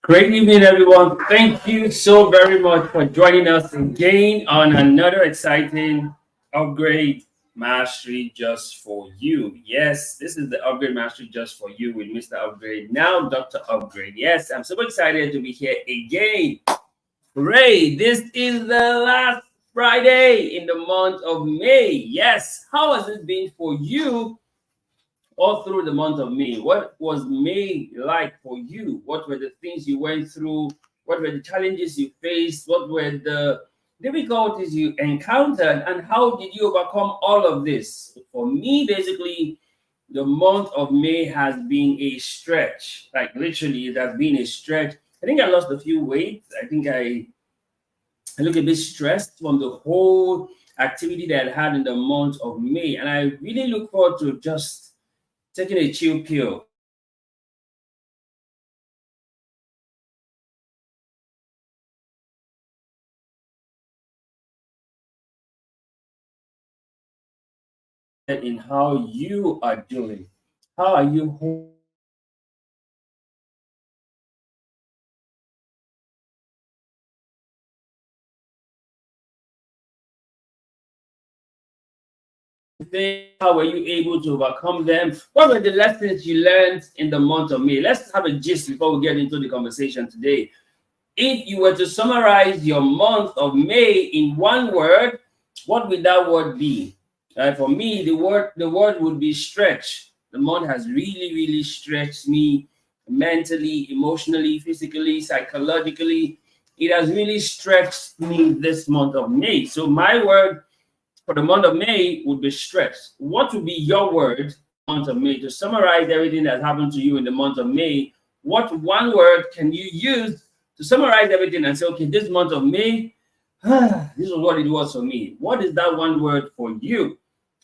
Great evening, everyone. Thank you so very much for joining us again on another exciting upgrade mastery just for you. Yes, this is the upgrade mastery just for you with Mr. Upgrade, now Dr. Upgrade. Yes, I'm super excited to be here again. Hooray! This is the last Friday in the month of May. Yes, how has it been for you all through the month of May? What was May like for you? What were the things you went through? What were the challenges you faced? What were the difficulties you encountered? And how did you overcome all of this? For me, basically, the month of May has been a stretch. Like literally, it has been a stretch. I think I lost a few weight. I look a bit stressed from the whole activity that I had in the month of May. And I really look forward to just taking a chill pill. In how you are doing. How are you holding? How were you able to overcome them? What were the lessons you learned in the month of May? Let's have a gist before we get into the conversation today. If you were to summarize your month of May in one word, what would that word be? For me, the word would be stretch. The month has really, really stretched me mentally, emotionally, physically, psychologically. It has really stretched me this month of May. So my word for the month of May would be stress. What would be your word month of May to summarize everything that happened to you in the month of May? What one word can you use to summarize everything and say, okay, this month of May, this is what it was for me. What is that one word for you?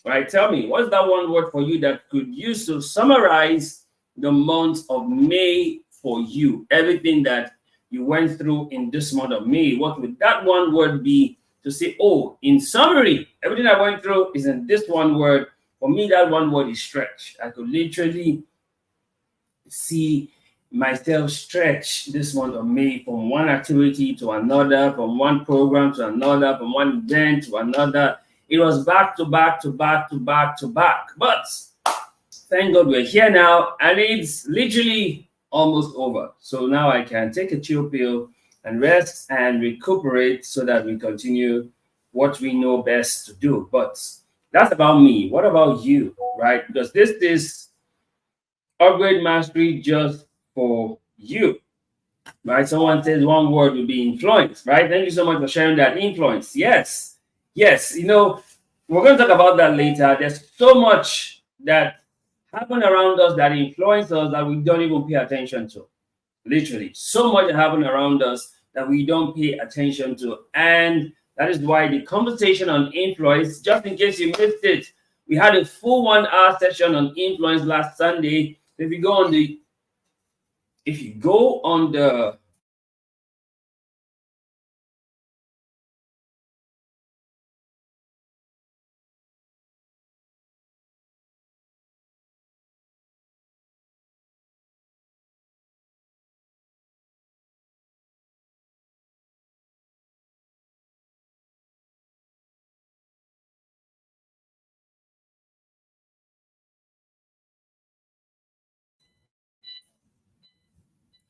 Right? Tell me, what's that one word for you that could use to summarize the month of May for you? Everything that you went through in this month of May, what would that one word be to say, oh, in summary, everything I went through is in this one word. For me, that one word is stretch. I could literally see myself stretch this month of May from one activity to another, from one program to another, from one event to another. It was back to back to back to back to back. But thank God we're here now, and it's literally almost over. So now I can take a chill pill and rest and recuperate so that we continue what we know best to do. But that's about me. What about you, right? Because this is upgrade mastery just for you, right? Someone says one word would be influence, right? Thank you so much for sharing that influence. Yes, yes. We're going to talk about that later. There's so much that happen around us that influence us that we don't even pay attention to. Literally, so much happen around us that we don't pay attention to, and that is why the conversation on influence. Just in case you missed it, we had a full 1 hour session on influence last Sunday. If you go on the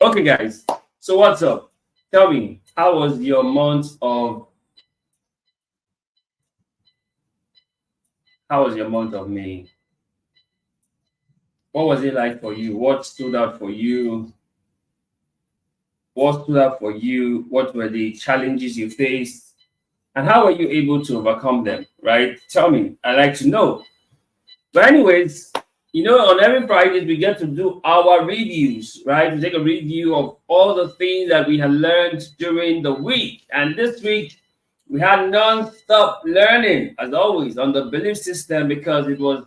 okay, guys. So what's up? Tell me, how was your month of May? What was it like for you? What stood out for you? What stood out for you? What were the challenges you faced? And how were you able to overcome them? Right? Tell me. I like to know. But anyways, on every Friday we get to do our reviews, right? We take a review of all the things that we had learned during the week. And this week we had non-stop learning, as always, on the belief system because it was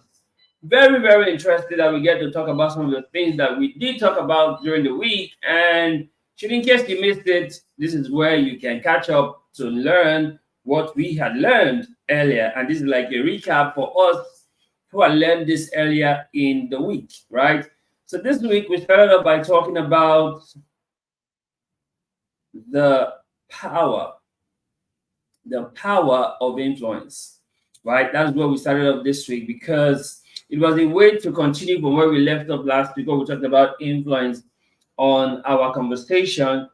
very, very interesting that we get to talk about some of the things that we did talk about during the week. And should in case you missed it, this is where you can catch up to learn what we had learned earlier. And this is like a recap for us who had learned this earlier in the week, right? So this week we started off by talking about the power, of influence, right? That's where we started off this week, because it was a way to continue from where we left off last week, where we talked about influence on our conversation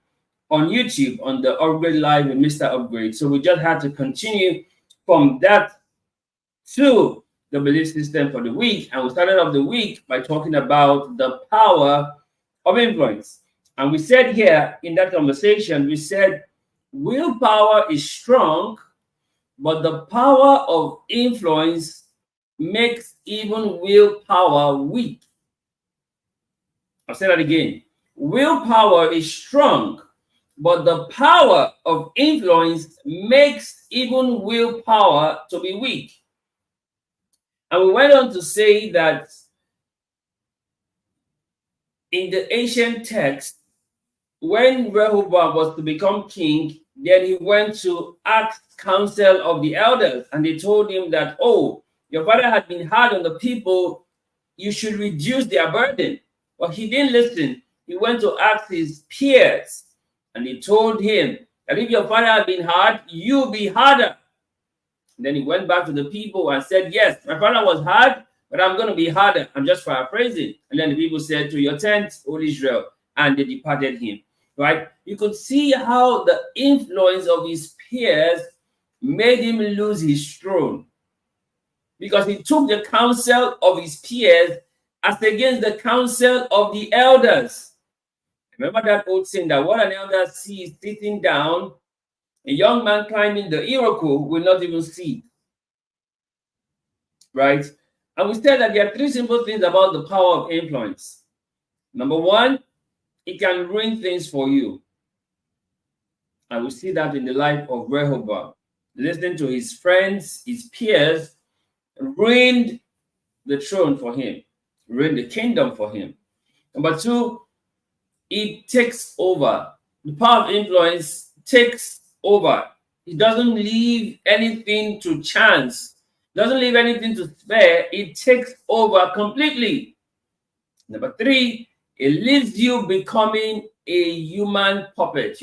on YouTube on the Upgrade Live with Mr. Upgrade. So we just had to continue from that to the belief system for the week. And we started off the week by talking about the power of influence. And we said here in that conversation, we said willpower is strong, but the power of influence makes even willpower weak. I'll say that again. Willpower is strong, but the power of influence makes even willpower to be weak. And we went on to say that in the ancient text, when Rehoboam was to become king, then he went to ask counsel of the elders, and they told him that, oh, your father had been hard on the people, you should reduce their burden. But he didn't listen. He went to ask his peers, and they told him that if your father had been hard, you be harder. And then he went back to the people and said, yes, my father was hard, but I'm going to be harder. I'm just paraphrasing. And then the people said, to your tent, O Israel, and they departed him. Right? You could see how the influence of his peers made him lose his throne, because he took the counsel of his peers as against the counsel of the elders. Remember that old saying that what an elder sees sitting down, a young man climbing the Iroquois will not even see. Right? And we said that there are three simple things about the power of influence. Number one, it can ruin things for you. And we see that in the life of Rehoboam. Listening to his friends, his peers, ruined the throne for him, ruined the kingdom for him. Number two, it takes over. The power of influence takes over. It doesn't leave anything to chance, doesn't leave anything to spare. It takes over completely. Number three, it leaves you becoming a human puppet.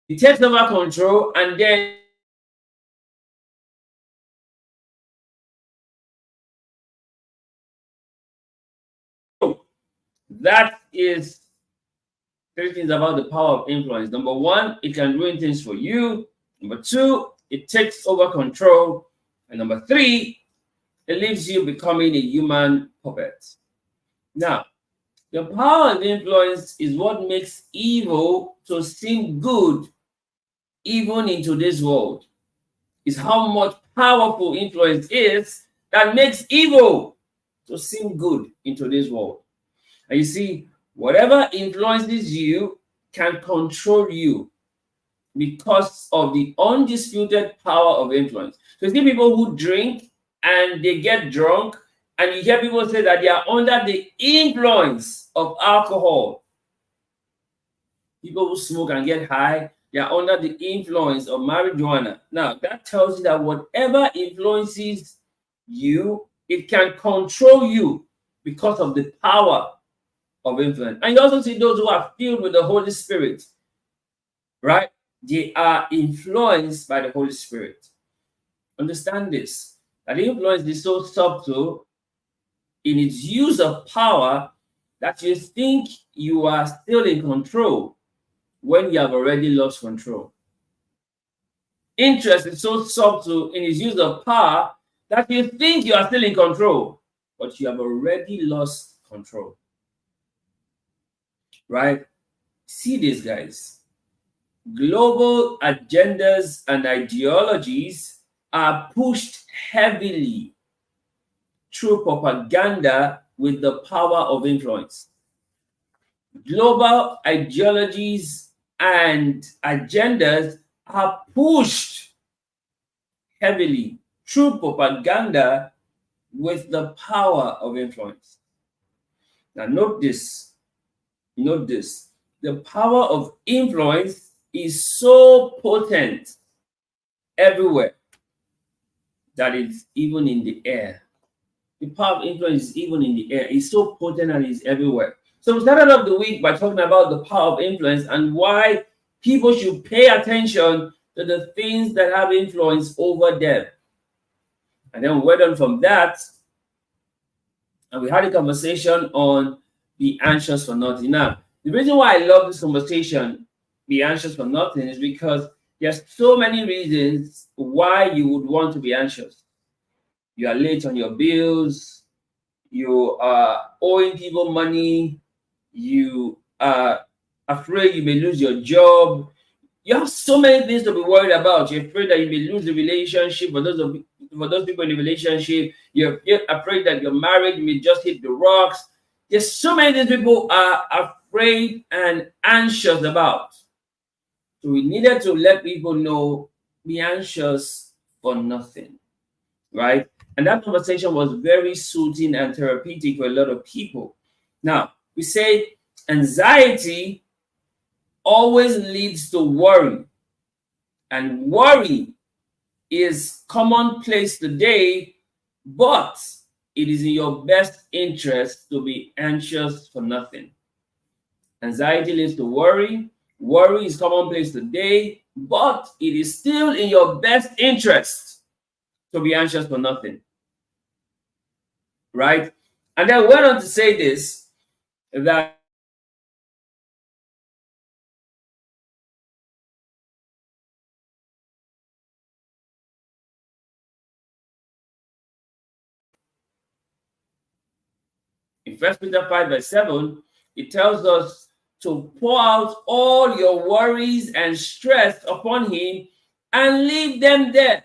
It takes over control, and then that is three things about the power of influence. Number one, it can ruin things for you. Number two, it takes over control. And number three, it leaves you becoming a human puppet. Now, the power of influence is what makes evil to seem good even in today's world. It's how much powerful influence is that makes evil to seem good in today's world. And you see, whatever influences you can control you because of the undisputed power of influence. So you see people who drink and they get drunk, and you hear people say that they are under the influence of alcohol. People who smoke and get high, they are under the influence of marijuana. Now, that tells you that whatever influences you, it can control you because of the power of influence. And you also see those who are filled with the Holy Spirit, right? They are influenced by the Holy Spirit. Understand this, that influence is so subtle in its use of power that you think you are still in control when you have already lost control. Interest is so subtle in its use of power that you think you are still in control, but you have already lost control. Right? See this, guys. Global agendas and ideologies are pushed heavily through propaganda with the power of influence. Global ideologies and agendas are pushed heavily through propaganda with the power of influence. Now, note this. Note this. The power of influence is so potent everywhere that it's even in the air. The power of influence is even in the air. It's so potent and it's everywhere. So we started off the week by talking about the power of influence and why people should pay attention to the things that have influence over them. And then we went on from that, and we had a conversation on be anxious for nothing. Now, the reason why I love this conversation, be anxious for nothing, is because there's so many reasons why you would want to be anxious. You are late on your bills, you are owing people money, you are afraid you may lose your job. You have so many things to be worried about. You're afraid that you may lose the relationship. For those people in the relationship, you're afraid that your marriage may just hit the rocks. There's so many things people are afraid and anxious about. So we needed to let people know, be anxious for nothing, right? And that conversation was very soothing and therapeutic for a lot of people. Now, we say anxiety always leads to worry, and worry is commonplace today, but it is in your best interest to be anxious for nothing. Anxiety leads to worry. Worry is commonplace today, but it is still in your best interest to be anxious for nothing. Right? And then went on to say this, that in 1 Peter 5 verse 7, it tells us to pour out all your worries and stress upon him and leave them there,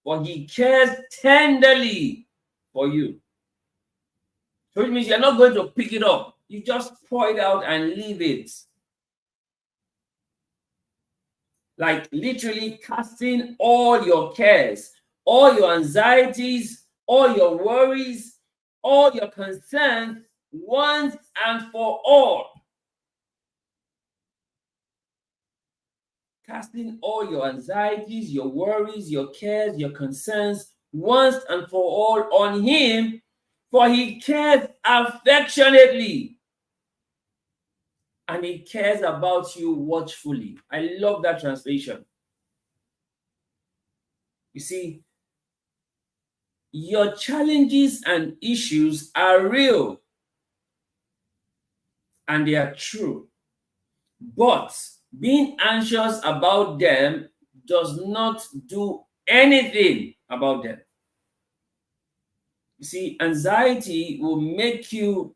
for he cares tenderly for you. So it means you're not going to pick it up. You just pour it out and leave it. Like literally casting all your cares, all your anxieties, all your worries, all your concerns once and for all. Casting all your anxieties, your worries, your cares, your concerns once and for all on him, for he cares affectionately and he cares about you watchfully. I love that translation. You see, your challenges and issues are real and they are true, but being anxious about them does not do anything about them. You see, anxiety will make you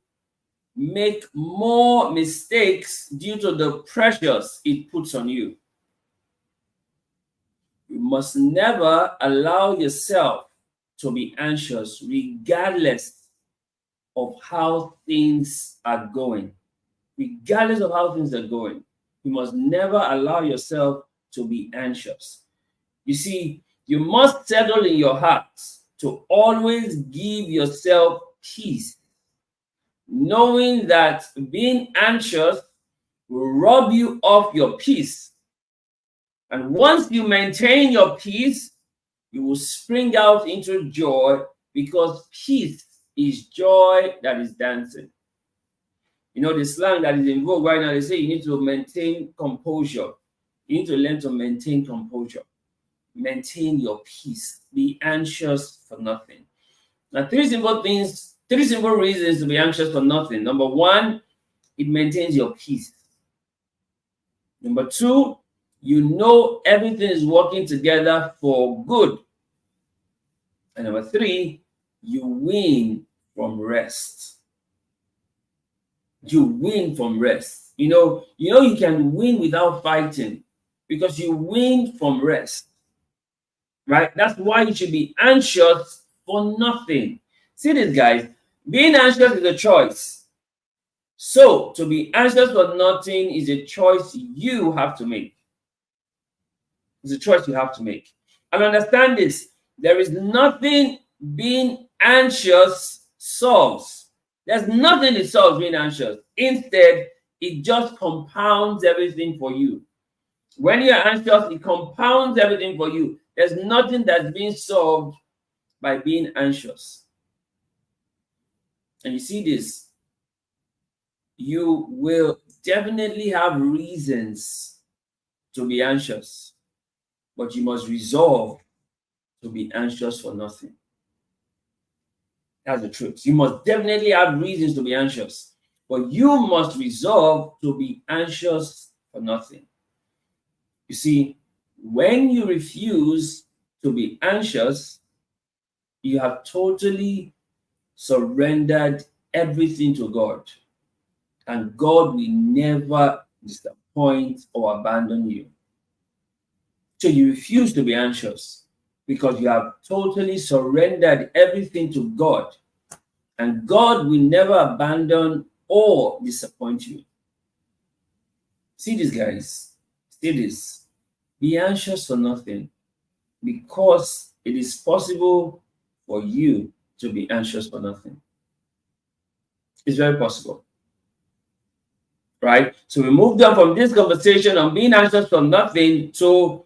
make more mistakes due to the pressures it puts on you. You must never allow yourself to be anxious regardless of how things are going. Regardless of how things are going, you must never allow yourself to be anxious. You see, you must settle in your heart to always give yourself peace, knowing that being anxious will rob you of your peace. And once you maintain your peace, you will spring out into joy, because peace is joy that is dancing. You know, the slang that is in vogue right now, they say you need to maintain composure. You need to learn to maintain composure. Maintain your peace. Be anxious for nothing. Now, three simple reasons to be anxious for nothing. Number one, it maintains your peace. Number two, you know everything is working together for good. And number three, you win from rest. You win from rest. You know you can win without fighting because you win from rest. Right? That's why you should be anxious for nothing. See this, guys. Being anxious is a choice. So to be anxious for nothing is a choice you have to make. It's a choice you have to make. And understand this, there is nothing being anxious solves. There's nothing it solves being anxious. Instead, it just compounds everything for you. When you're anxious, it compounds everything for you. There's nothing that's being solved by being anxious. And you see this, you will definitely have reasons to be anxious, but you must resolve to be anxious for nothing. That's the truth. You must definitely have reasons to be anxious, but you must resolve to be anxious for nothing. You see, when you refuse to be anxious, you have totally surrendered everything to God, and God will never disappoint or abandon you. So you refuse to be anxious because you have totally surrendered everything to God, and God will never abandon or disappoint you. See this, guys. See this. Be anxious for nothing, because it is possible for you to be anxious for nothing. It's very possible. Right? So we moved on from this conversation on being anxious for nothing to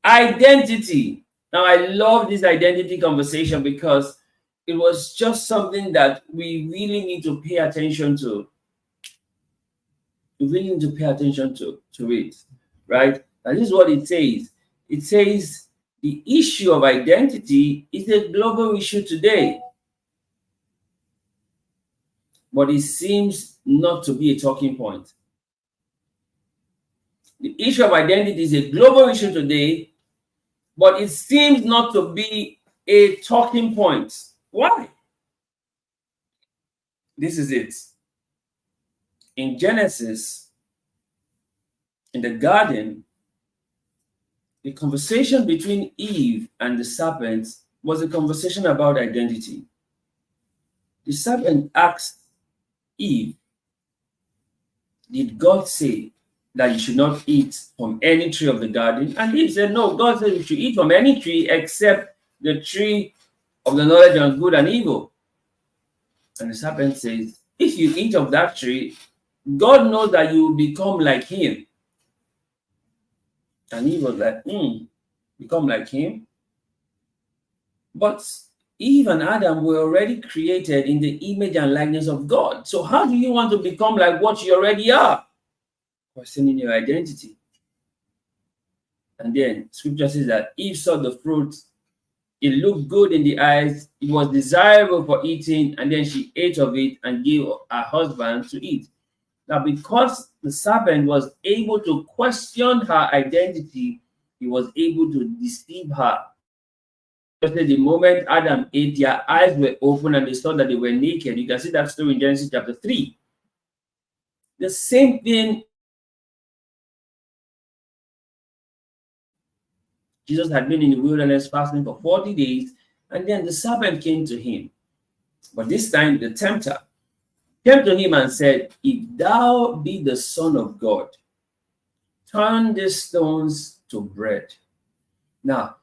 identity. Now, I love this identity conversation because it was just something that we really need to pay attention to. We really need to pay attention to it, right? And this is what it says. It says the issue of identity is a global issue today, but it seems not to be a talking point. The issue of identity is a global issue today, but it seems not to be a talking point. Why? This is it. In Genesis, in the garden, the conversation between Eve and the serpent was a conversation about identity. The serpent asked Eve, did God say that you should not eat from any tree of the garden? And Eve said, no, God said you should eat from any tree except the tree of the knowledge of good and evil. And the serpent says, if you eat of that tree, God knows that you will become like him. And Eve was like, become like him? But Eve and Adam were already created in the image and likeness of God. So how do you want to become like what you already are? Questioning your identity. And then scripture says that Eve saw the fruit. It looked good in the eyes. It was desirable for eating. And then she ate of it and gave her husband to eat. Now, because the serpent was able to question her identity, he was able to deceive her. The moment Adam ate, their eyes were open and they saw that they were naked. You can see that story in Genesis chapter 3. The same thing. Jesus had been in the wilderness fasting for 40 days, and then the serpent came to him. But this time, the tempter came to him and said, if thou be the Son of God, turn these stones to bread. Now,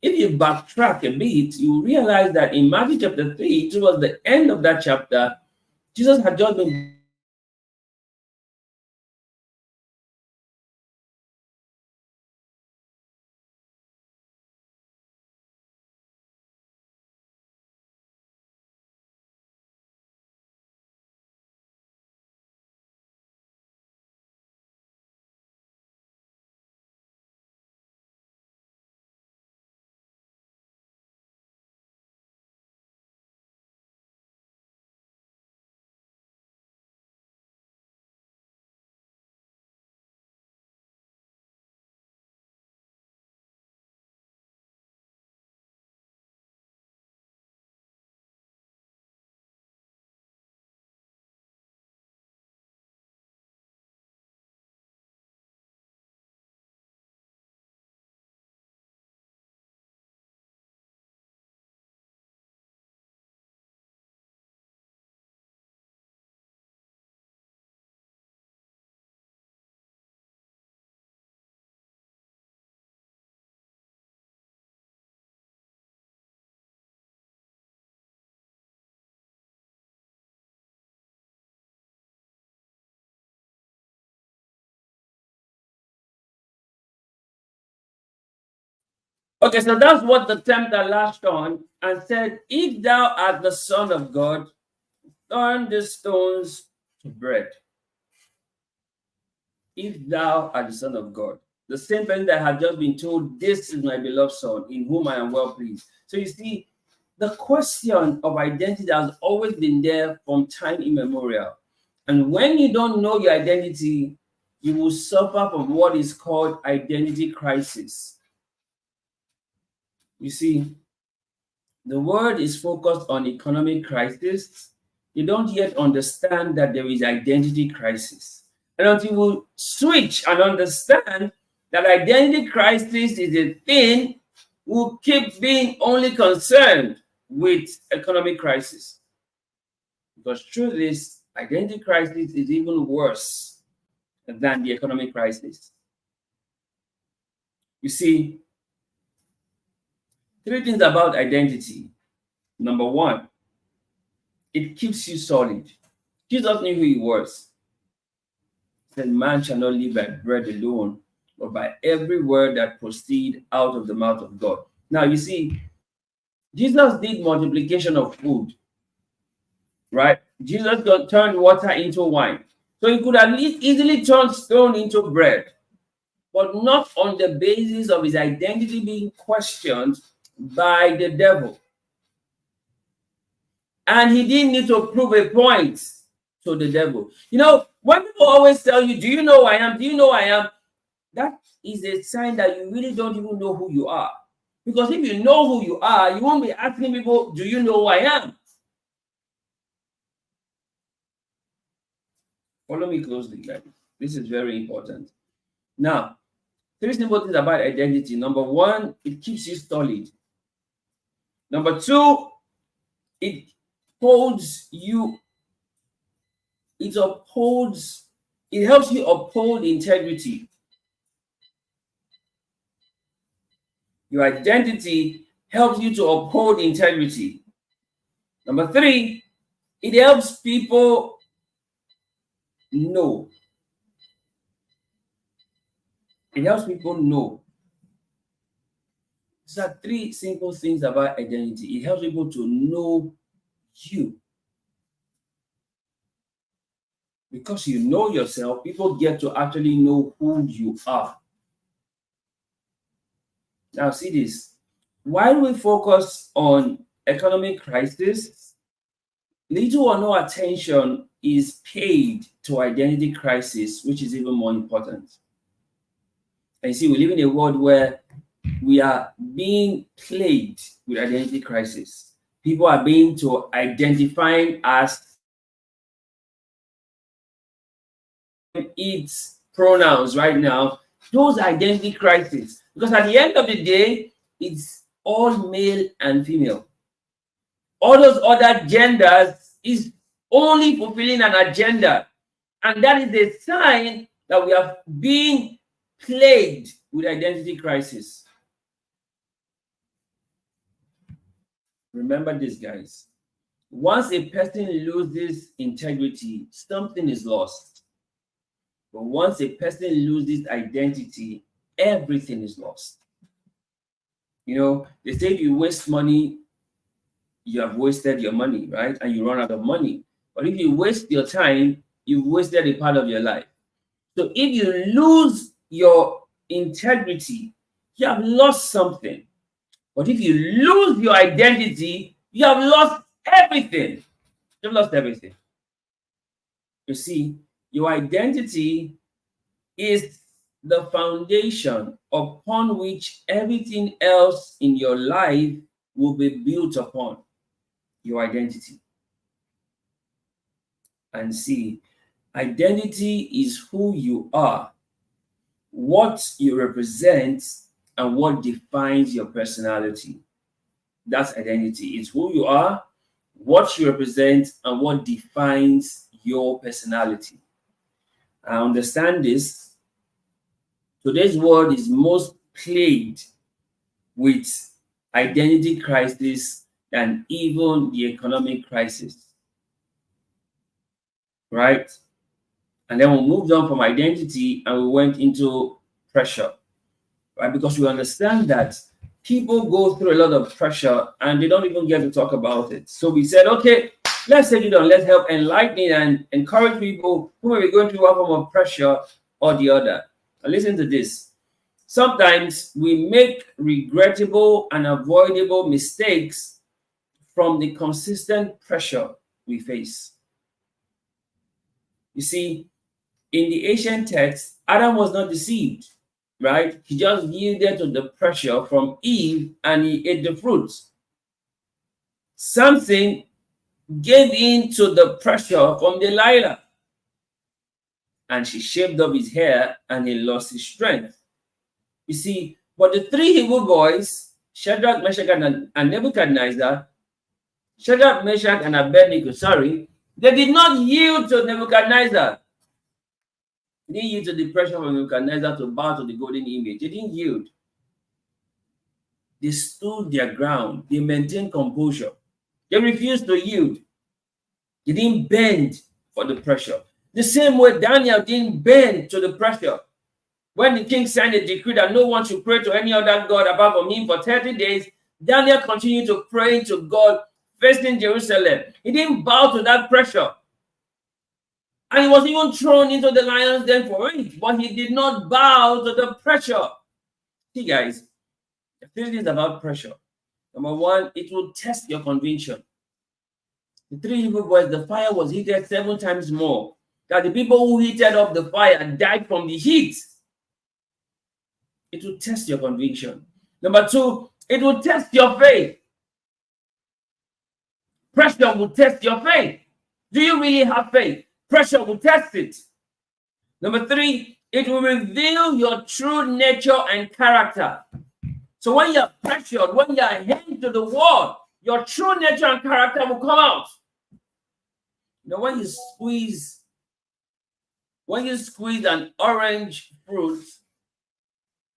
if you backtrack a bit, you realize that in Matthew chapter 3, towards the end of that chapter, Jesus had just been okay, so that's what the tempter lashed on and said, if thou art the Son of God, turn these stones to bread. if thou art the Son of God. The same person that had just been told, this is my beloved Son, in whom I am well pleased. So you see, the question of identity has always been there from time immemorial. And when you don't know your identity, you will suffer from what is called identity crisis. You see, the world is focused on economic crisis. They don't yet understand that there is identity crisis. And until we switch and understand that identity crisis is a thing, we'll keep being only concerned with economic crisis. Because truth is, identity crisis is even worse than the economic crisis. You see, three things about identity. Number one, it keeps you solid. Jesus knew who he was. He said, man shall not live by bread alone, but by every word that proceeds out of the mouth of God. Now, you see, Jesus did multiplication of food, right? Jesus turned water into wine. So he could have easily turned stone into bread, but not on the basis of his identity being questioned by the devil. And he didn't need to prove a point to the devil. You know, when people always tell you, do you know who I am? Do you know who I am? That is a sign that you really don't even know who you are. Because if you know who you are, you won't be asking people, do you know who I am? Follow me closely, guys. This is very important. Now, three simple things about identity. Number one, it keeps you solid. Number two, it holds you, it helps you uphold integrity. Your identity helps you to uphold integrity. Number three, it helps people know. It helps people know. These are three simple things about identity. It helps people to know you. Because you know yourself, people get to actually know who you are. Now, see this. While we focus on economic crisis, little or no attention is paid to identity crisis, which is even more important. And you see, we live in a world where we are being plagued with identity crisis. People are being to identifying as its pronouns right now. Those identity crises, because at the end of the day, it's all male and female. All those other genders is only fulfilling an agenda, and that is a sign that we are being plagued with identity crisis. Remember this, guys. Once a person loses integrity, something is lost. But once a person loses identity, everything is lost. You know, they say if you waste money, you have wasted your money, right? And you run out of money. But if you waste your time, you've wasted a part of your life. So if you lose your integrity, you have lost something. But if you lose your identity, you have lost everything. You've lost everything. You see, your identity is the foundation upon which everything else in your life will be built upon. Your identity. And see, identity is who you are, what you represent, and what defines your personality. That's identity. It's who you are, what you represent, and what defines your personality. I understand this. Today's world is most plagued with identity crisis than even the economic crisis. Right? And then we moved on from identity and we went into pressure. Right? Because we understand that people go through a lot of pressure and they don't even get to talk about it. So we said, okay, let's take it on. Let's help enlighten and encourage people who may be going through one form of pressure or the other. Now listen to this. Sometimes we make regrettable and avoidable mistakes from the consistent pressure we face. You see, in the ancient text, Adam was not deceived, right? He just yielded to the pressure from Eve and he ate the fruit. Something gave in to the pressure from Delilah, and she shaved off his hair and he lost his strength. You see, but the three Hebrew boys, Shadrach, Meshach, and Nebuchadnezzar, Shadrach, Meshach, and Abednego, they did not yield to Nebuchadnezzar. They didn't yield to the pressure from Nebuchadnezzar to bow to the golden image. They didn't yield. They stood their ground. They maintained composure. They refused to yield. They didn't bend for the pressure. The same way Daniel didn't bend to the pressure. When the king signed a decree that no one should pray to any other god apart from him for 30 days, Daniel continued to pray to God facing Jerusalem. He didn't bow to that pressure. And he was even thrown into the lion's den for it, but he did not bow to the pressure. See, guys, the thing is about pressure. Number one, it will test your conviction. The three Hebrew boys, the fire was heated 7 times more. That the people who heated up the fire died from the heat. It will test your conviction. Number two, it will test your faith. Pressure will test your faith. Do you really have faith? Pressure will test it. Number three, it will reveal your true nature and character. So when you're pressured, when you're hanging to the wall, your true nature and character will come out. You know, when you squeeze an orange fruit,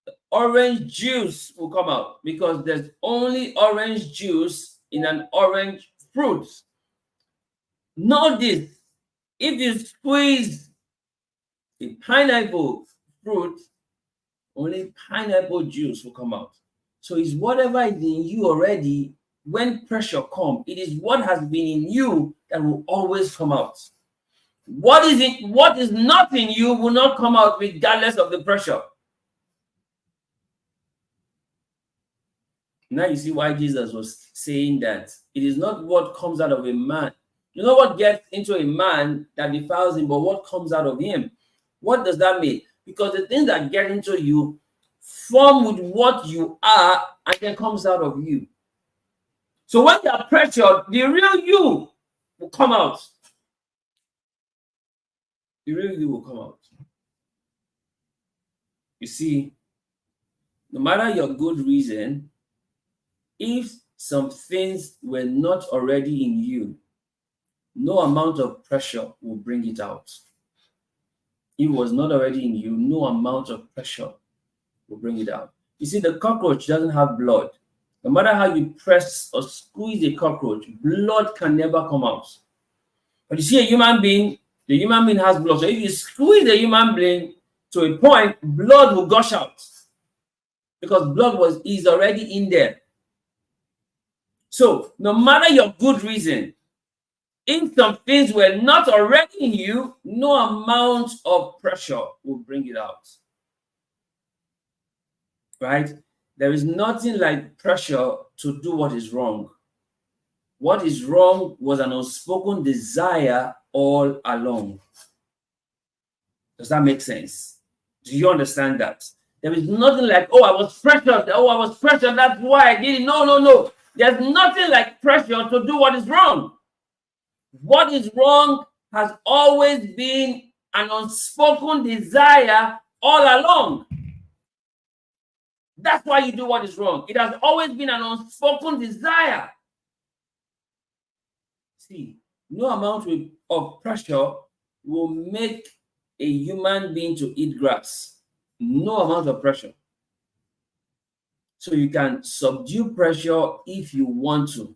the orange juice will come out because there's only orange juice in an orange fruit. Know this. If you squeeze a pineapple fruit, only pineapple juice will come out. So it's whatever is in you already. When pressure comes, it is what has been in you that will always come out. What is not in you will not come out regardless of the pressure. Now you see why Jesus was saying that it is not what comes out of a man. You know what gets into a man that defiles him, but what comes out of him. What does that mean? Because the things that get into you form with what you are and then comes out of you. So when you are pressured, the real you will come out. The real you will come out. You see, no matter your good reason, if some things were not already in you, no amount of pressure will bring it out. If it was not already in you, no amount of pressure will bring it out. You see, the cockroach doesn't have blood. No matter how you press or squeeze a cockroach, blood can never come out. But you see a human being, the human being has blood. So if you squeeze a human being to a point, blood will gush out because blood is already in there. So no matter your good reason, if some things were not already in you, no amount of pressure will bring it out. Right? There is nothing like pressure to do what is wrong. What is wrong was an unspoken desire all along. Does that make sense? Do you understand that? There is nothing like, I was pressured, that's why I did it. No. There's nothing like pressure to do what is wrong. What is wrong has always been an unspoken desire all along. That's why you do what is wrong. It has always been an unspoken desire. See, no amount of pressure will make a human being to eat grass. No amount of pressure. So you can subdue pressure if you want to.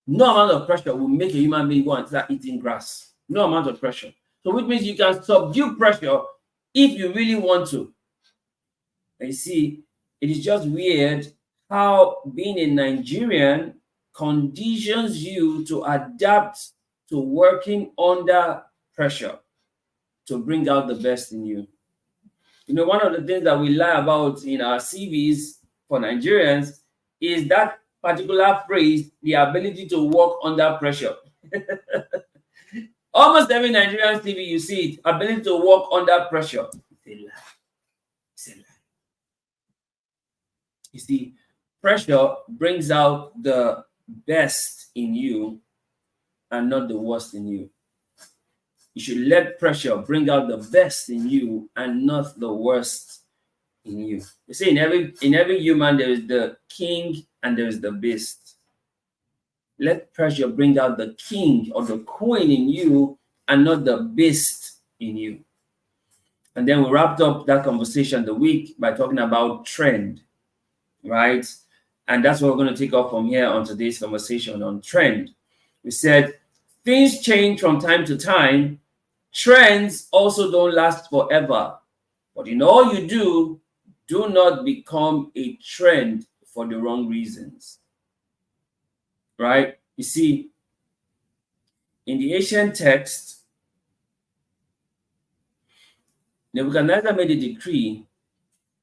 No amount of pressure will make a human being go and start eating grass. No amount of pressure. So which means you can subdue pressure if you really want to. And you see, it is just weird how being a Nigerian conditions you to adapt to working under pressure. to bring out the best in you. You know, one of the things that we lie about in our CVs for Nigerians is that particular phrase, the ability to work under pressure. Almost every Nigerian CV, you see it, ability to work under pressure. It's a lie. It's a lie. You see, pressure brings out the best in you and not the worst in you. You should let pressure bring out the best in you and not the worst in you. You see, in every human, there is the king and there is the beast. Let pressure bring out the king or the queen in you and not the beast in you. And then we wrapped up that conversation the week by talking about trend, right? And that's what we're going to take off from here on today's conversation on trend. We said things change from time to time. Trends also don't last forever. But in all you do not become a trend for the wrong reasons. Right? You see, in the ancient text, Nebuchadnezzar made a decree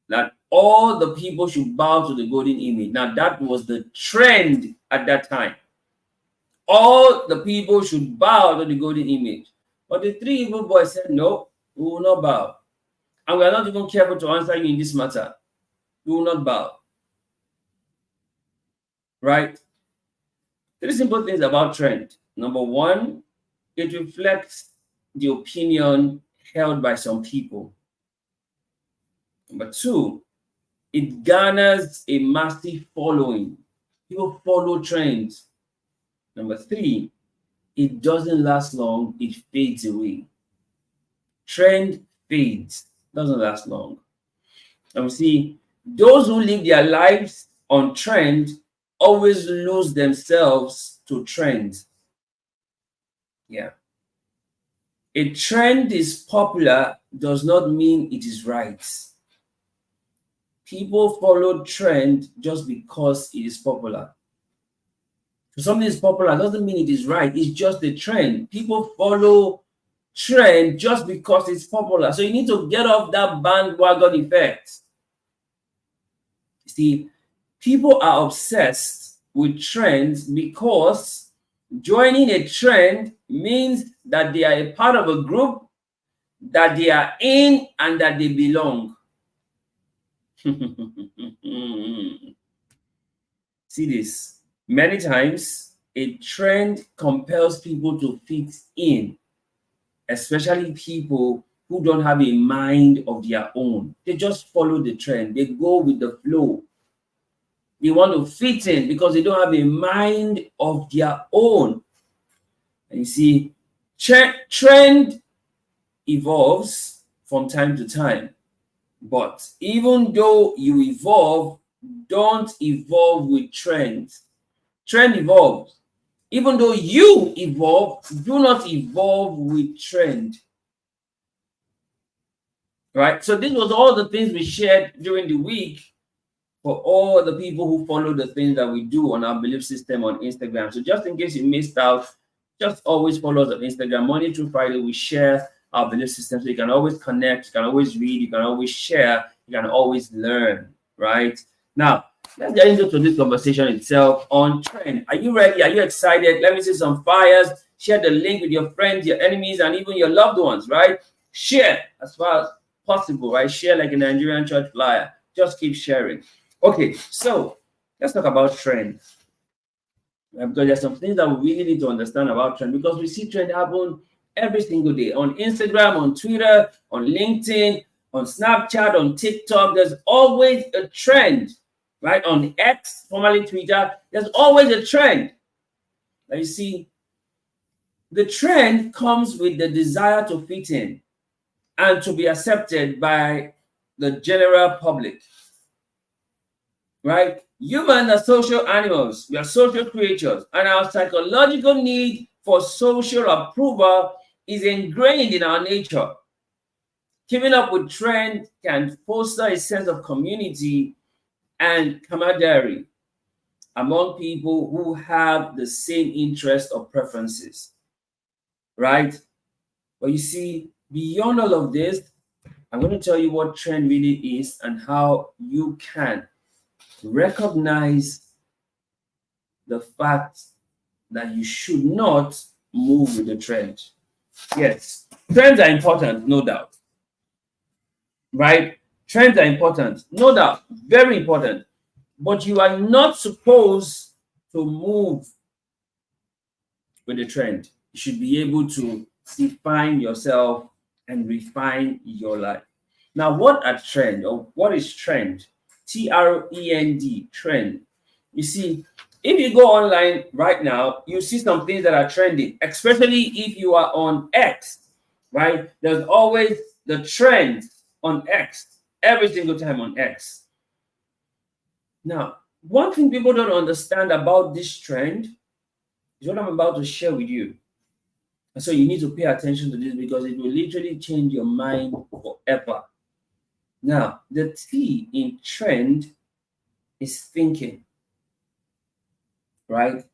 that all the people should bow to the golden image. Now, that was the trend at that time. All the people should bow to the golden image. But the three evil boys said, no, we will not bow. And we are not even careful to answer you in this matter. We will not bow. Right? Three simple things about trend. Number one, it reflects the opinion held by some people. Number two, it garners a massive following. People follow trends. Number three, it doesn't last long, it fades away. Trend fades, doesn't last long. And we see those who live their lives on trend always lose themselves to trends. Yeah. A trend is popular does not mean it is right. People follow trend just because it is popular. So something is popular doesn't mean it is right. It's just a trend. People follow trend just because it's popular. So you need to get off that bandwagon effect. See, people are obsessed with trends because joining a trend means that they are a part of a group, that they are in, and that they belong. See this. Many times, a trend compels people to fit in, especially people who don't have a mind of their own. They just follow the trend. They go with the flow. They want to fit in because they don't have a mind of their own. And you see, trend evolves from time to time. But even though you evolve, don't evolve with trends. Trend evolves. Even though you evolve, do not evolve with trend. Right? So this was all the things we shared during the week for all the people who follow the things that we do on our belief system on Instagram. So just in case you missed out, just always follow us on Instagram. Monday through Friday, we share our belief system. So you can always connect, you can always read, you can always share, you can always learn, right? Now, let's get into today's conversation itself on trend. Are you ready? Are you excited? Let me see some fires. Share the link with your friends, your enemies, and even your loved ones, right? Share as far as possible, right? Share like a Nigerian church flyer. Just keep sharing. Okay, so let's talk about trend. Because there's some things that we really need to understand about trend, because we see trend happen every single day on Instagram, on Twitter, on LinkedIn, on Snapchat, on TikTok. There's always a trend, right? On X, formerly Twitter, there's always a trend. Now you see, the trend comes with the desire to fit in and to be accepted by the general public, right? Humans are social animals. We are social creatures, and our psychological need for social approval is ingrained in our nature. Keeping up with trend can foster a sense of community and camaraderie among people who have the same interests or preferences, right? But you see, beyond all of this, I'm going to tell you what trend really is and how you can recognize the fact that you should not move with the trend. Yes, trends are important, no doubt. Right? Trends are important, no doubt, very important. But you are not supposed to move with the trend. You should be able to define yourself and refine your life. Now, what are trend or what is trend? TREND, trend. You see, if you go online right now, you see some things that are trending, especially if you are on X, right? There's always the trend on X every single time on X. Now, one thing people don't understand about this trend is what I'm about to share with you. And so you need to pay attention to this because it will literally change your mind forever. Now, the T in trend is thinking, right?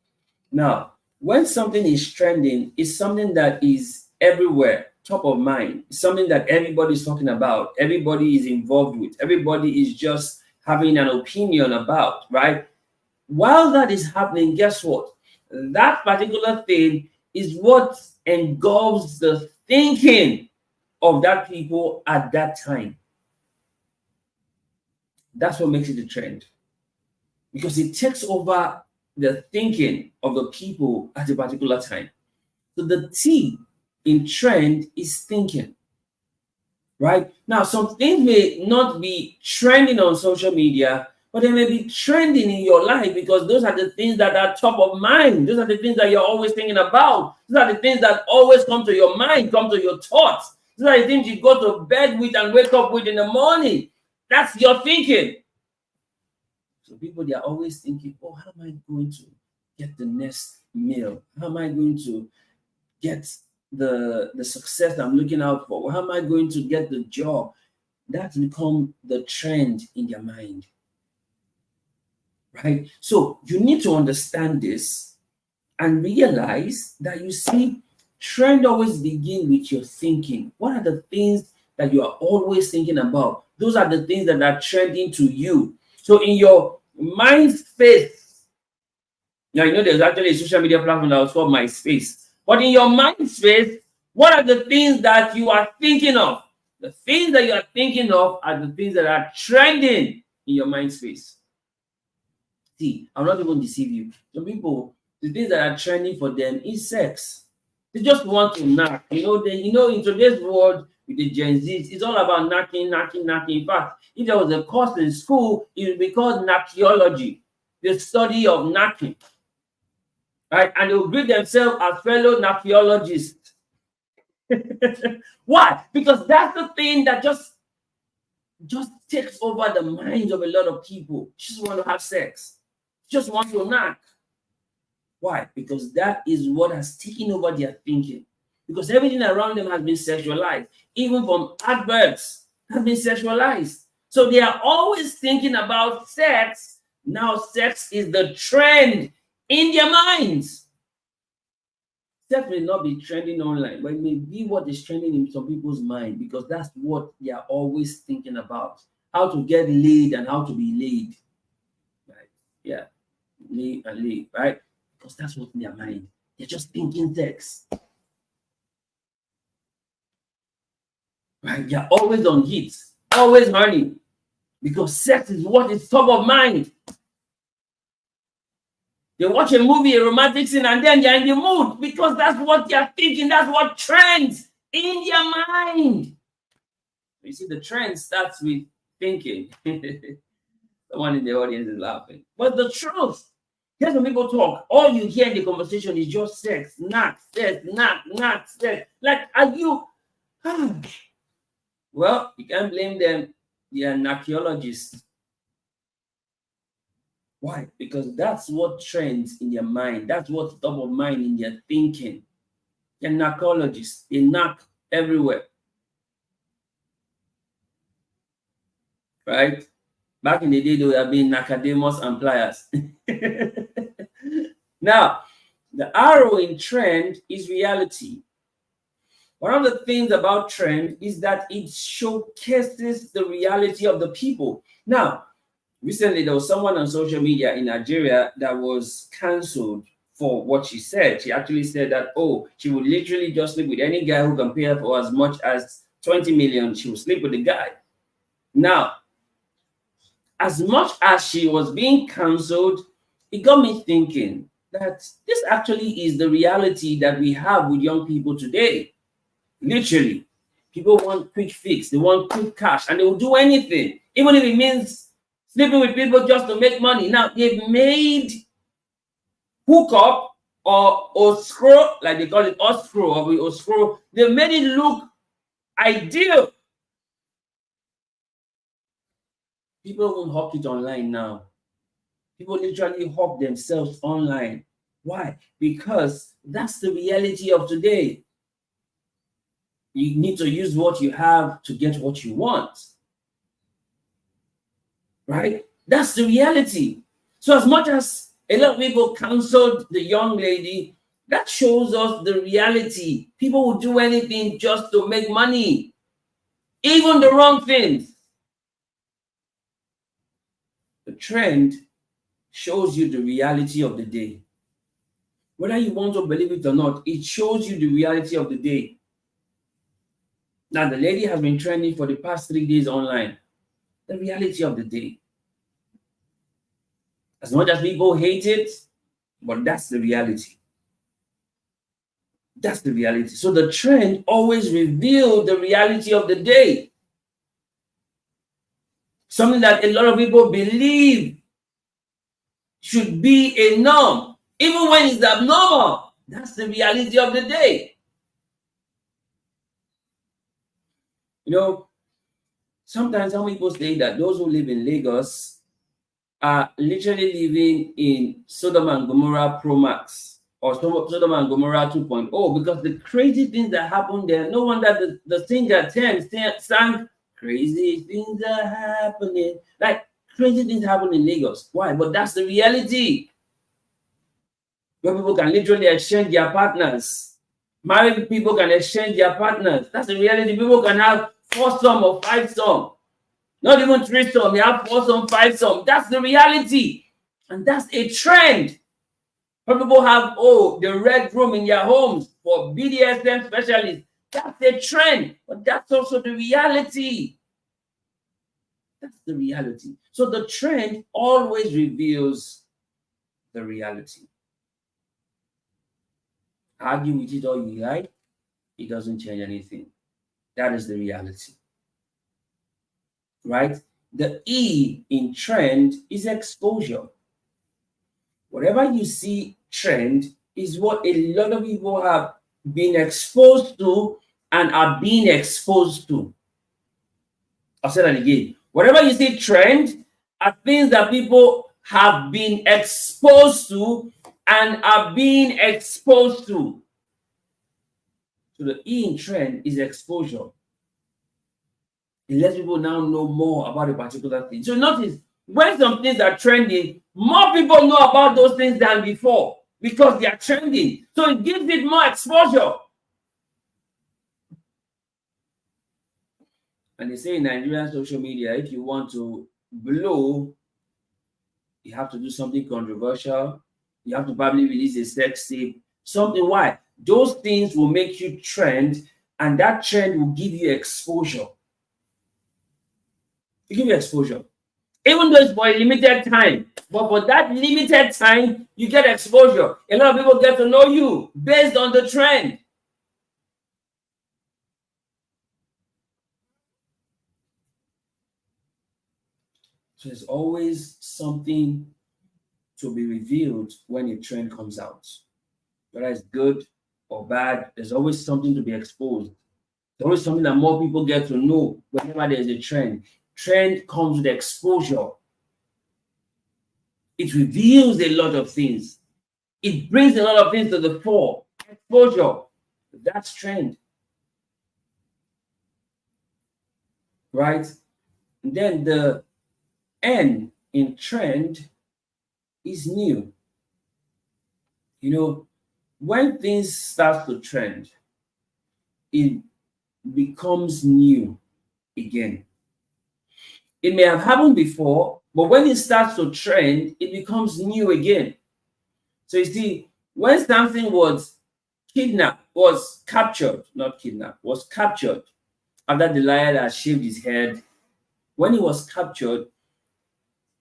Now, when something is trending, it's something that is everywhere, top of mind. It's something that everybody's talking about, everybody is involved with, everybody is just having an opinion about, right? While that is happening, guess what? That particular thing is what engulfs the thinking of that people at that time. That's what makes it a trend. Because it takes over the thinking of the people at a particular time. So the T in trend is thinking. Right? Now, some things may not be trending on social media, but they may be trending in your life because those are the things that are top of mind. Those are the things that you're always thinking about. Those are the things that always come to your mind, come to your thoughts. Those are the things you go to bed with and wake up with in the morning. That's your thinking. So people, they are always thinking, oh, how am I going to get the next meal? How am I going to get the success I'm looking out for? How am I going to get the job? That's become the trend in their mind. Right? So you need to understand this and realize that you see, trend always begin with your thinking. What are the things that you are always thinking about? Those are the things that are trending to you. So in your mind space, now you know there's actually a social media platform that was called MySpace. But in your mind space, what are the things that you are thinking of? The things that you are thinking of are the things that are trending in your mind space. See, I'm not even deceive you. Some people, the things that are trending for them is sex. They just want to knock. In today's world with the Gen Zs, it's all about knocking, knocking, knocking. In fact, if there was a course in school, it would be called knackyology, the study of knocking. Right? And they will greet themselves as fellow knackyologists. Why? Because that's the thing that just takes over the minds of a lot of people. Just want to have sex. Just want to knock. Why? Because that is what has taken over their thinking. Because everything around them has been sexualized. Even from adverts have been sexualized. So they are always thinking about sex. Now sex is the trend in their minds. Sex may not be trending online, but it may be what is trending in some people's mind because that's what they are always thinking about. How to get laid and how to be laid. Right? Yeah. Lay and lay, right? Because that's what's in their mind. They're just thinking sex. Right? They're always on heat, always horny. Because sex is what is top of mind. They watch a movie, a romantic scene, and then they're in the mood because that's what they're thinking. That's what trends in their mind. You see, the trend starts with thinking. Someone in the audience is laughing. But the truth, here's when people talk. All you hear in the conversation is just sex, not sex, not sex. Like, are you? Well, you can't blame them. They are archaeologists. Why? Because that's what trends in their mind. That's what's top of mind in their thinking. They're narcologists. They knock everywhere. Right? Back in the day, they would have been Nicodemus and pliers. Now, the arrow in trend is reality. One of the things about trend is that it showcases the reality of the people. Now, recently there was someone on social media in Nigeria that was cancelled for what she said. She actually said that, oh, she would literally just sleep with any guy who can pay her for as much as 20 million. She would sleep with the guy. Now, as much as she was being cancelled, it got me thinking that this actually is the reality that we have with young people today. Literally, people want quick fix, they want quick cash, and they will do anything, even if it means sleeping with people just to make money. Now, they've made hookup or scroll, like they call it, or scroll, they made it look ideal. People won't hawk it online now. People literally hawk themselves online. Why? Because that's the reality of today. You need to use what you have to get what you want. Right? That's the reality. So, as much as a lot of people counseled the young lady, that shows us the reality. People will do anything just to make money, even the wrong things. The trend shows you the reality of the day. Whether you want to believe it or not, it shows you the reality of the day. Now, the lady has been trending for the past 3 days online. The reality of the day. As much as people hate it, but that's the reality. That's the reality. So the trend always reveals the reality of the day. Something that a lot of people believe should be a norm, even when it's abnormal. That's the reality of the day. You know, sometimes some people say that those who live in Lagos are literally living in Sodom and Gomorrah Pro Max or Sodom and Gomorrah 2.0 because the crazy things that happen there, no wonder the singer sang crazy things are happening. Like crazy things happen in Lagos. Why? But that's the reality. Where people can literally exchange their partners. Married people can exchange their partners. That's the reality. People can have 4-some or 5-some. Not even 3-some. They have 4-some, 5-some. That's the reality. And that's a trend. When people have, the red room in their homes for BDSM specialists. That's a trend. But that's also the reality. That's the reality. So the trend always reveals the reality. Argue with it all you like, it doesn't change anything. That is the reality. Right? The E in trend is exposure. Whatever you see trend is what a lot of people have been exposed to and are being exposed to. I'll say that again. Whatever you see trend are things that people have been exposed to and are being exposed to. So the E in trend is exposure. It lets people now know more about a particular thing. So notice when some things are trending, more people know about those things than before because they are trending. So it gives it more exposure. And they say in Nigerian social media, if you want to blow, you have to do something controversial. You have to probably release a sex tape. Something. Why? Those things will make you trend, and that trend will give you exposure. It give you exposure. Even though it's for a limited time, but for that limited time, you get exposure. A lot of people get to know you based on the trend. So there's always something to be revealed when a trend comes out. Whether it's good or bad, there's always something to be exposed. There's always something that more people get to know whenever there's a trend. Trend comes with exposure. It reveals a lot of things. It brings a lot of things to the fore. Exposure. That's trend. Right? And then the N in trend is new. You know, when things start to trend, it becomes new again. It may have happened before, but when it starts to trend, it becomes new again. So you see, when something was kidnapped, was captured, not kidnapped, was captured after Delilah had shaved his head, when he was captured,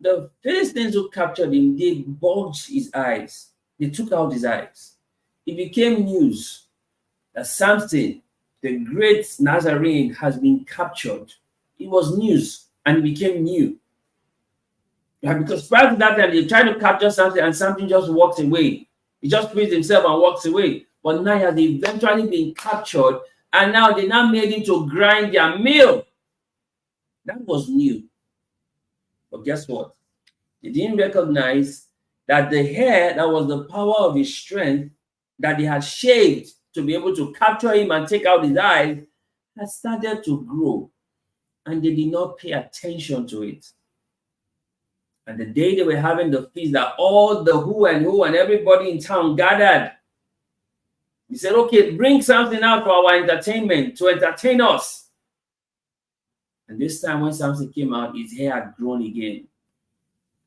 the Philistines who captured him, they bulged his eyes. They took out his eyes. It became news that Samson, the great Nazarene, has been captured. It was news and it became new. Yeah, because prior to that time, they tried to capture something and something just walks away. He just frees himself and walks away. But now he has eventually been captured, and now they now made him to grind their meal. That was new. But guess what? They didn't recognize that the hair that was the power of his strength that they had shaved to be able to capture him and take out his eyes had started to grow, and they did not pay attention to it. And the day they were having the feast, that all the who and everybody in town gathered, he said, okay, bring something out for our entertainment, to entertain us. And this time when Samson came out, his hair had grown again.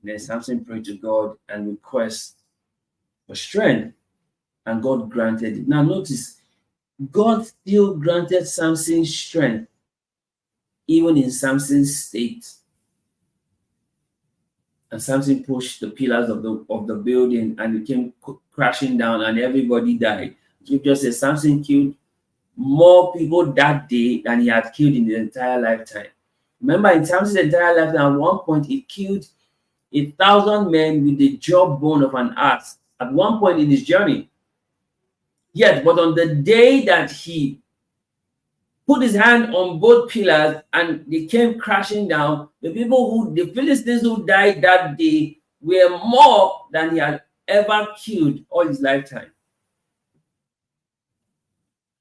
And then Samson prayed to God and requested for strength, and God granted it. Now notice, God still granted Samson strength, even in Samson's state. And Samson pushed the pillars of the building, and it came crashing down, and everybody died. Scripture says Samson killed more people that day than he had killed in his entire lifetime. Remember, in Samson's entire lifetime, at one point, he killed 1,000 men with the jawbone of an ass at one point in his journey. Yet, but on the day that he put his hand on both pillars and they came crashing down, the Philistines who died that day were more than he had ever killed all his lifetime.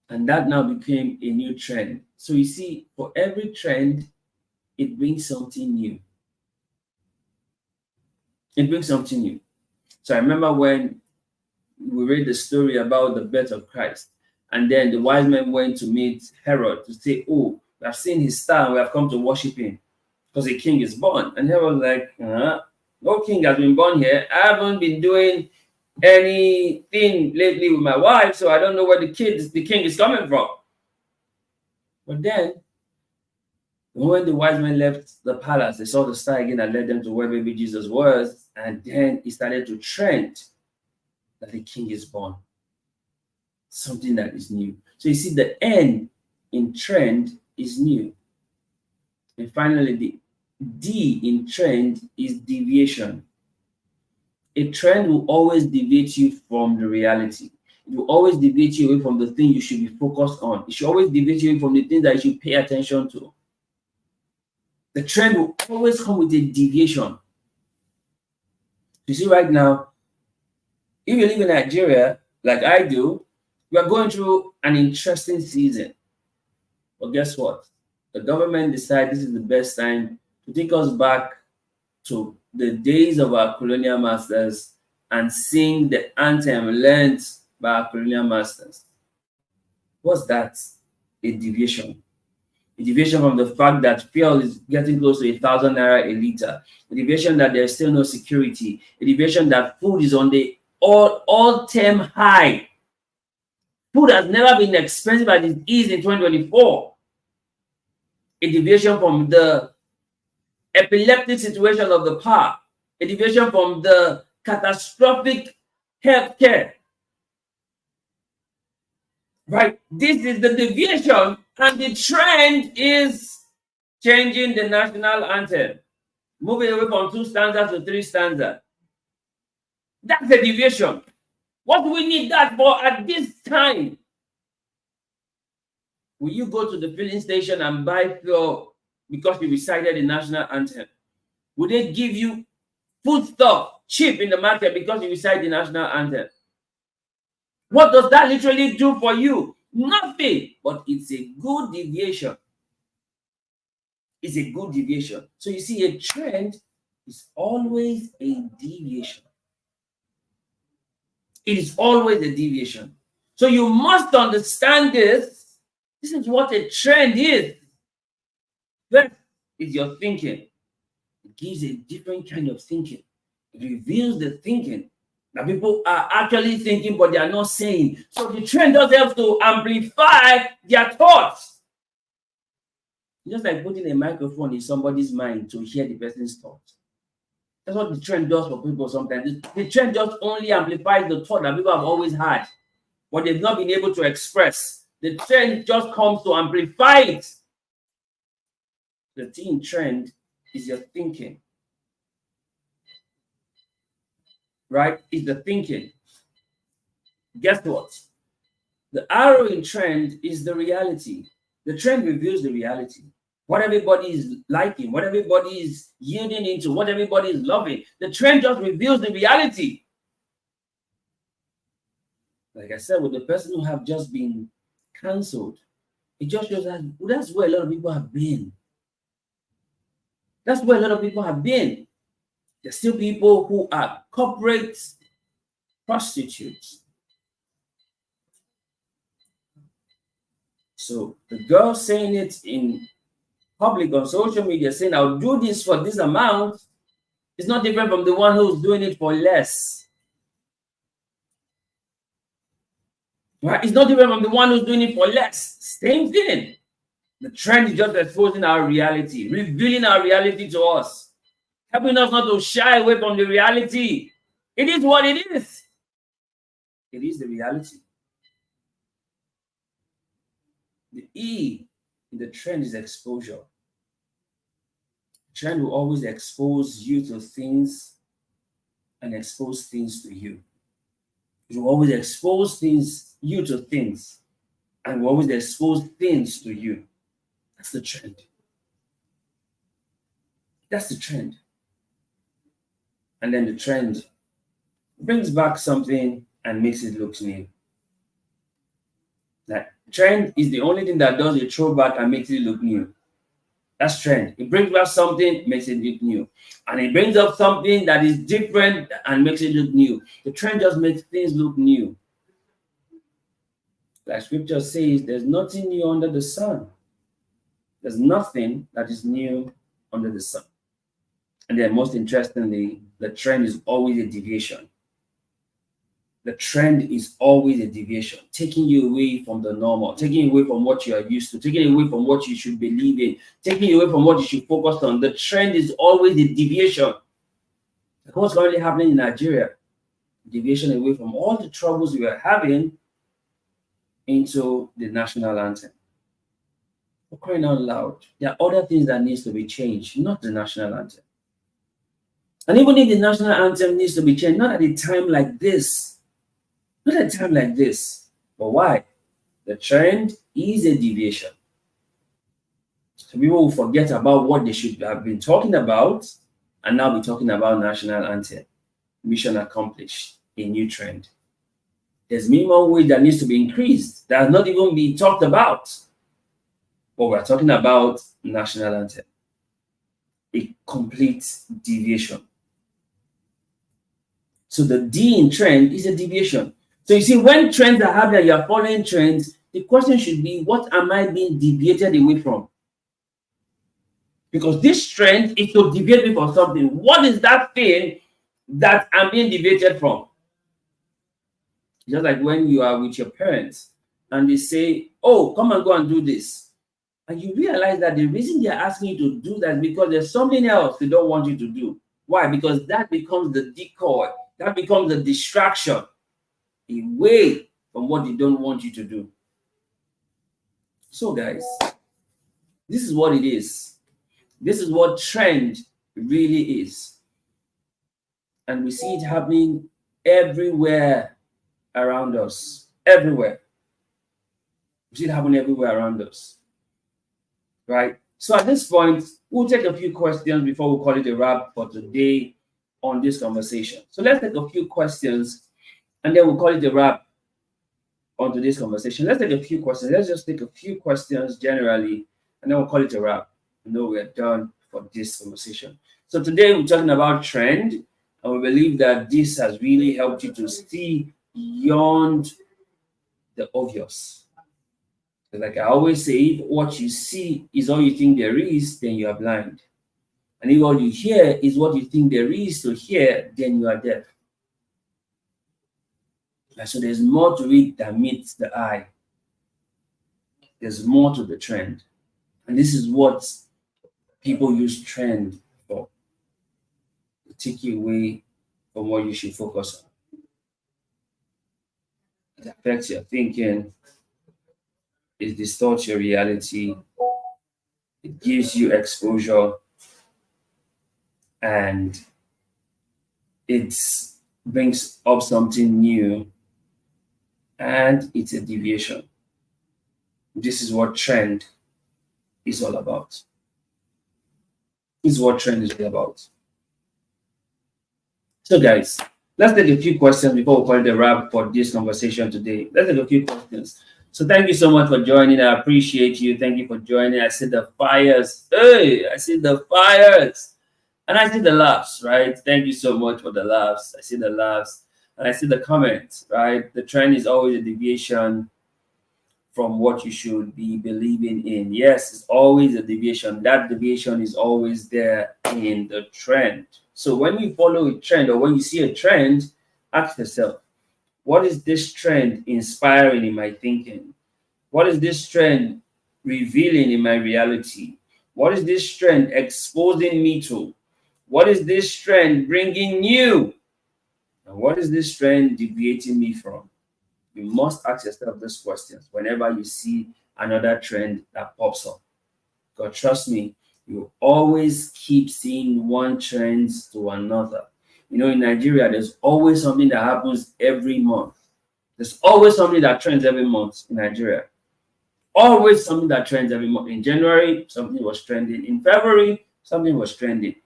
And that now became a new trend. So you see, for every trend, it brings something new. It brings something new. So I remember when we read the story about the birth of Christ, and then the wise men went to meet Herod to say, oh, we have seen his star and we have come to worship him because a king is born. And Herod was like, no king has been born here. I haven't been doing anything lately with my wife, so I don't know where the king is coming from. But then, when the wise men left the palace, they saw the star again and led them to where baby Jesus was, and then it started to trend that the king is born. Something that is new. So you see, the N in trend is new. And finally, the D in trend is deviation. A trend will always deviate you from the reality. It will always deviate you away from the thing you should be focused on. It should always deviate you away from the thing that you should pay attention to. The trend will always come with a deviation. You see, right now, if you live in Nigeria, like I do, we are going through an interesting season. But guess what? The government decided this is the best time to take us back to the days of our colonial masters and sing the anthem learned by our colonial masters. What's that? A deviation. A deviation from the fact that fuel is getting close to 1,000 naira a liter. A deviation that there's still no security. A deviation that food is on the all-time high. Food has never been expensive as it is in 2024. A deviation from the epileptic situation of the poor. A deviation from the catastrophic healthcare. Right? This is the deviation, and the trend is changing the national anthem. Moving away from 2 stanzas to 3 stanzas. That's a deviation. What do we need that for at this time? Will you go to the filling station and buy fuel because you recited the national anthem? Will they give you foodstuff cheap in the market because you recite the national anthem? What does that literally do for you? Nothing, but it's a good deviation. It's a good deviation. So you see, a trend is always a deviation. It is always a deviation. So you must understand this This is what a trend is. First is your thinking. It gives a different kind of thinking. It reveals the thinking that people are actually thinking, but they are not saying. So the trend just helps to amplify their thoughts. Just like putting a microphone in somebody's mind to hear the person's thoughts. That's what the trend does for people sometimes. The trend just only amplifies the thought that people have always had, but they've not been able to express. The trend just comes to amplify it. The thing trend is your thinking. Right? It's the thinking. Guess what? The arrow in trend is the reality. The trend reveals the reality. What everybody is liking, what everybody is yielding into, what everybody is loving. The trend just reveals the reality. Like I said, with the person who have just been cancelled, it just shows that that's where a lot of people have been. That's where a lot of people have been. There's still people who are corporate prostitutes. So the girl saying it in public on social media, saying I'll do this for this amount, is not different from the one who's doing it for less. Right? It's not different from the one who's doing it for less. Same thing. The trend is just exposing our reality, revealing our reality to us, helping us not to shy away from the reality. It is what it is. It is the reality. The E in the trend is exposure. The trend will always expose you to things and expose things to you. It will always expose you to things and will always expose things to you. That's the trend. That's the trend. And then the trend brings back something and makes it look new. That trend is the only thing that does a throwback and makes it look new. That's trend. It brings back something, makes it look new. And it brings up something that is different and makes it look new. The trend just makes things look new. Like scripture says, there's nothing new under the sun. There's nothing that is new under the sun. And then most interestingly, the trend is always a deviation. The trend is always a deviation, taking you away from the normal, taking you away from what you are used to, taking you away from what you should believe in, taking you away from what you should focus on. The trend is always a deviation. Like what's currently happening in Nigeria? Deviation away from all the troubles we are having into the national anthem. For crying out loud, there are other things that needs to be changed, not the national anthem. And even if the national anthem needs to be changed, not at a time like this. Not at a time like this. But why? The trend is a deviation. So people will forget about what they should have been talking about and now be talking about national anthem. Mission accomplished. A new trend. There's minimum wage that needs to be increased. That has not even been talked about. But we're talking about national anthem. A complete deviation. So the D in trend is a deviation. So you see, when trends are happening, you're following trends, the question should be, what am I being deviated away from? Because this trend is to deviate me from something. What is that thing that I'm being deviated from? Just like when you are with your parents and they say, oh, come and go and do this. And you realize that the reason they're asking you to do that is because there's something else they don't want you to do. Why? Because that becomes the decoy. That becomes the distraction away from what they don't want you to do. So, guys, this is what it is. This is what trend really is. And we see it happening everywhere around us. Everywhere. We see it happening everywhere around us. Right? So at this point, we'll take a few questions before we call it a wrap for today on this conversation. So let's take a few questions and then we'll call it a wrap on today's conversation. Let's take a few questions. Let's just take a few questions generally and then we'll call it a wrap. We're done for this conversation. So today we're talking about trend, and we believe that this has really helped you to see beyond the obvious. Like I always say, if what you see is all you think there is, then you are blind. And if all you hear is what you think there is to hear, then you are deaf. And so there's more to it than meets the eye. There's more to the trend. And this is what people use trend for, to take you away from what you should focus on. It affects your thinking, it distorts your reality, it gives you exposure, and it brings up something new, and it's a deviation. This is what trend is all about. This is what trend is all about. So, guys, let's take a few questions before we call it a wrap for this conversation today. Let's take a few questions. So, thank you so much for joining. I appreciate you. Thank you for joining. I see the fires. Hey, I see the fires. And I see the laughs, right? Thank you so much for the laughs. I see the laughs. And I see the comments, right? The trend is always a deviation from what you should be believing in. Yes, it's always a deviation. That deviation is always there in the trend. So when you follow a trend or when you see a trend, ask yourself, what is this trend inspiring in my thinking? What is this trend revealing in my reality? What is this trend exposing me to? What is this trend bringing new? And what is this trend deviating me from? You must ask yourself these questions whenever you see another trend that pops up. Because trust me, you always keep seeing one trend to another. You know, in Nigeria, there's always something that happens every month. There's always something that trends every month in Nigeria. Always something that trends every month. In January, something was trending. In February, something was trending.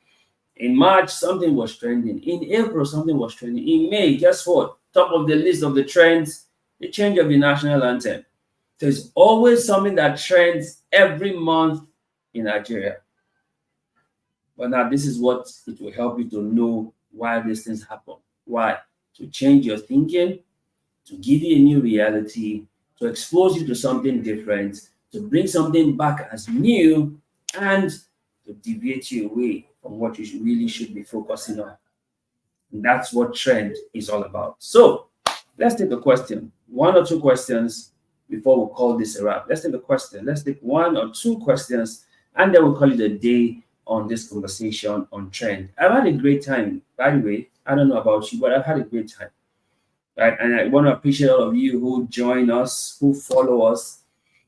In March, something was trending. In April, something was trending. In May, guess what? Top of the list of the trends, the change of the national anthem. There's always something that trends every month in Nigeria. But now this is what it will help you to know why these things happen. Why? To change your thinking, to give you a new reality, to expose you to something different, to bring something back as new, and to deviate you away from what you really should be focusing on. And that's what trend is all about. So let's take a question, one or two questions before we call this a wrap. Let's take a question. Let's take one or two questions, and then we'll call it a day on this conversation on trend. I've had a great time, by the way. I don't know about you, but I've had a great time. Right? And I want to appreciate all of you who join us, who follow us,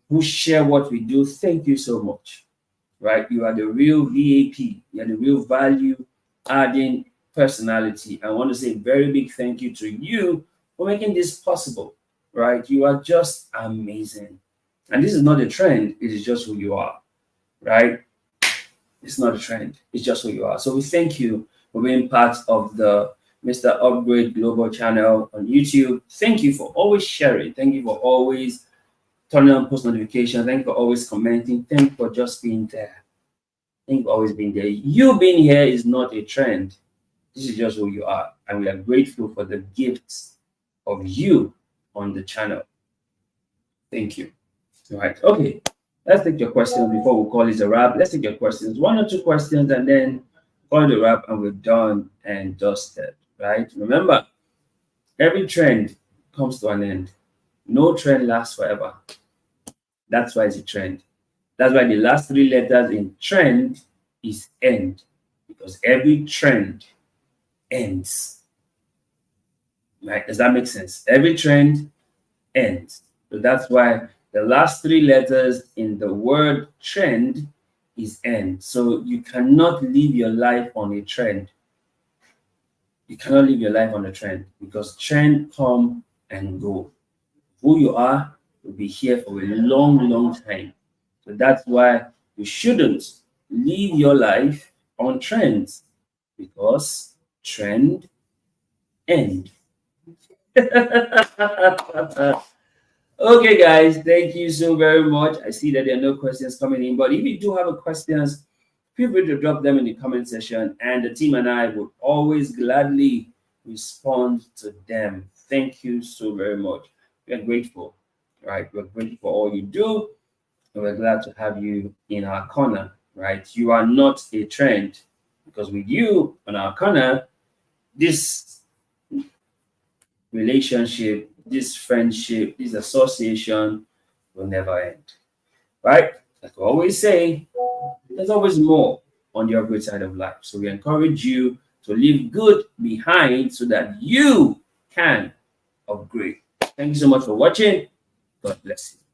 who share what we do. Thank you so much. Right? You are the real VAP. You are the real value adding personality. I want to say a very big thank you to you for making this possible. Right? You are just amazing. And this is not a trend, it is just who you are. Right? It's not a trend, it's just who you are. So we thank you for being part of the Mr. Upgrade Global channel on YouTube. Thank you for always sharing. Thank you for always turning on post notifications. Thank you for always commenting. Thank you for just being there. Thank you for always being there. You being here is not a trend. This is just who you are. And we are grateful for the gifts of you on the channel. Thank you. All right. Okay. Let's take your questions before we call it a wrap. Let's take your questions. One or two questions and then call it a wrap and we're done and dusted. Right? Remember, every trend comes to an end. No trend lasts forever. That's why it's a trend. That's why the last three letters in trend is end. Because every trend ends. Right? Does that make sense? Every trend ends. So that's why the last three letters in the word trend is end. So you cannot live your life on a trend. You cannot live your life on a trend because trend come and go. Who you are will be here for a long, long time. So that's why you shouldn't live your life on trends because trend end. Okay, guys, thank you so very much. I see that there are no questions coming in, but if you do have questions, feel free to drop them in the comment section, and the team and I would always gladly respond to them. Thank you so very much. We are grateful. right? We're grateful for all you do, and we're glad to have you in our corner, right? You are not a trend, because with you on our corner, this relationship, this friendship, this association will never end, right? Like we always say, there's always more on the upgrade side of life. So we encourage you to leave good behind so that you can upgrade. Thank you so much for watching. God bless you.